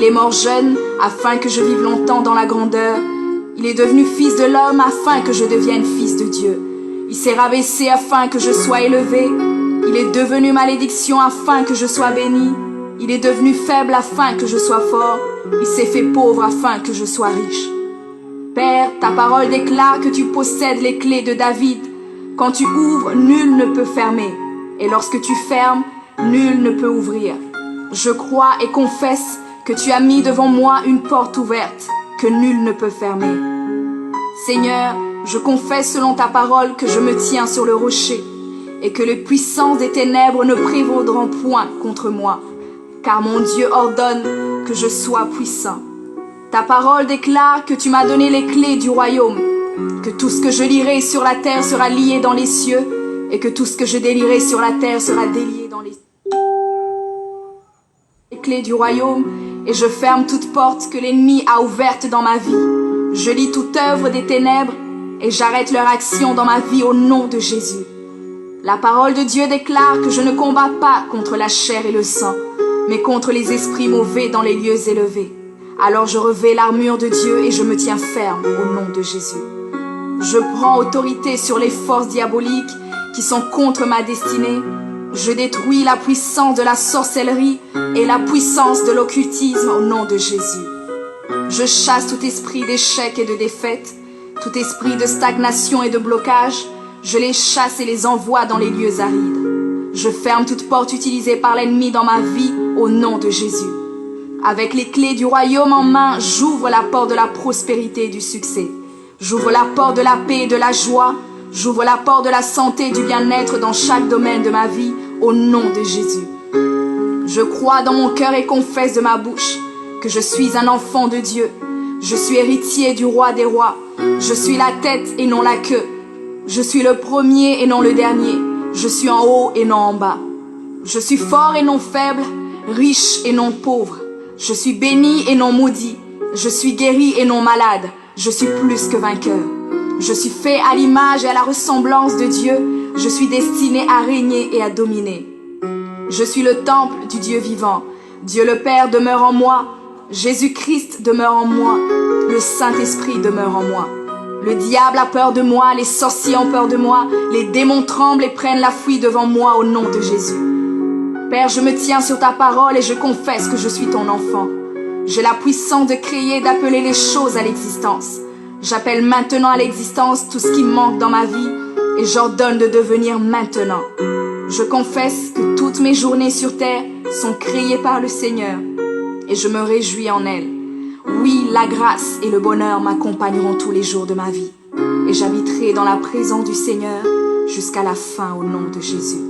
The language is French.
Il est mort jeune afin que je vive longtemps dans la grandeur. Il est devenu fils de l'homme afin que je devienne fils de Dieu. Il s'est rabaissé afin que je sois élevé. Il est devenu malédiction afin que je sois béni. Il est devenu faible afin que je sois fort. Il s'est fait pauvre afin que je sois riche. Père, ta parole déclare que tu possèdes les clés de David. Quand tu ouvres, nul ne peut fermer. Et lorsque tu fermes, nul ne peut ouvrir. Je crois et confesse que tu as mis devant moi une porte ouverte que nul ne peut fermer. Seigneur, je confesse selon ta parole que je me tiens sur le rocher et que les puissances des ténèbres ne prévaudront point contre moi, car mon Dieu ordonne que je sois puissant. Ta parole déclare que tu m'as donné les clés du royaume, que tout ce que je lirai sur la terre sera lié dans les cieux et que tout ce que je délierai sur la terre sera délié dans les cieux. Les clés du royaume et je ferme toute porte que l'ennemi a ouverte dans ma vie. Je lis toute œuvre des ténèbres et j'arrête leur action dans ma vie au nom de Jésus. La parole de Dieu déclare que je ne combats pas contre la chair et le sang, mais contre les esprits mauvais dans les lieux élevés. Alors je revêts l'armure de Dieu et je me tiens ferme au nom de Jésus. Je prends autorité sur les forces diaboliques qui sont contre ma destinée. Je détruis la puissance de la sorcellerie et la puissance de l'occultisme au nom de Jésus. Je chasse tout esprit d'échec et de défaite, tout esprit de stagnation et de blocage. Je les chasse et les envoie dans les lieux arides. Je ferme toute porte utilisée par l'ennemi dans ma vie au nom de Jésus. Avec les clés du royaume en main, j'ouvre la porte de la prospérité et du succès. J'ouvre la porte de la paix et de la joie. J'ouvre la porte de la santé et du bien-être dans chaque domaine de ma vie au nom de Jésus. Je crois dans mon cœur et confesse de ma bouche que je suis un enfant de Dieu. Je suis héritier du roi des rois. Je suis la tête et non la queue. Je suis le premier et non le dernier. Je suis en haut et non en bas. Je suis fort et non faible, riche et non pauvre. Je suis béni et non maudit. Je suis guéri et non malade. Je suis plus que vainqueur. Je suis fait à l'image et à la ressemblance de Dieu. Je suis destiné à régner et à dominer. Je suis le temple du Dieu vivant. Dieu le Père demeure en moi. Jésus-Christ demeure en moi. Le Saint-Esprit demeure en moi. Le diable a peur de moi, les sorciers ont peur de moi, les démons tremblent et prennent la fuite devant moi au nom de Jésus. Père, je me tiens sur ta parole et je confesse que je suis ton enfant. J'ai la puissance de créer et d'appeler les choses à l'existence. J'appelle maintenant à l'existence tout ce qui manque dans ma vie et j'ordonne de devenir maintenant. Je confesse que toutes mes journées sur terre sont créées par le Seigneur et je me réjouis en elles. Oui, la grâce et le bonheur m'accompagneront tous les jours de ma vie et j'habiterai dans la présence du Seigneur jusqu'à la fin au nom de Jésus.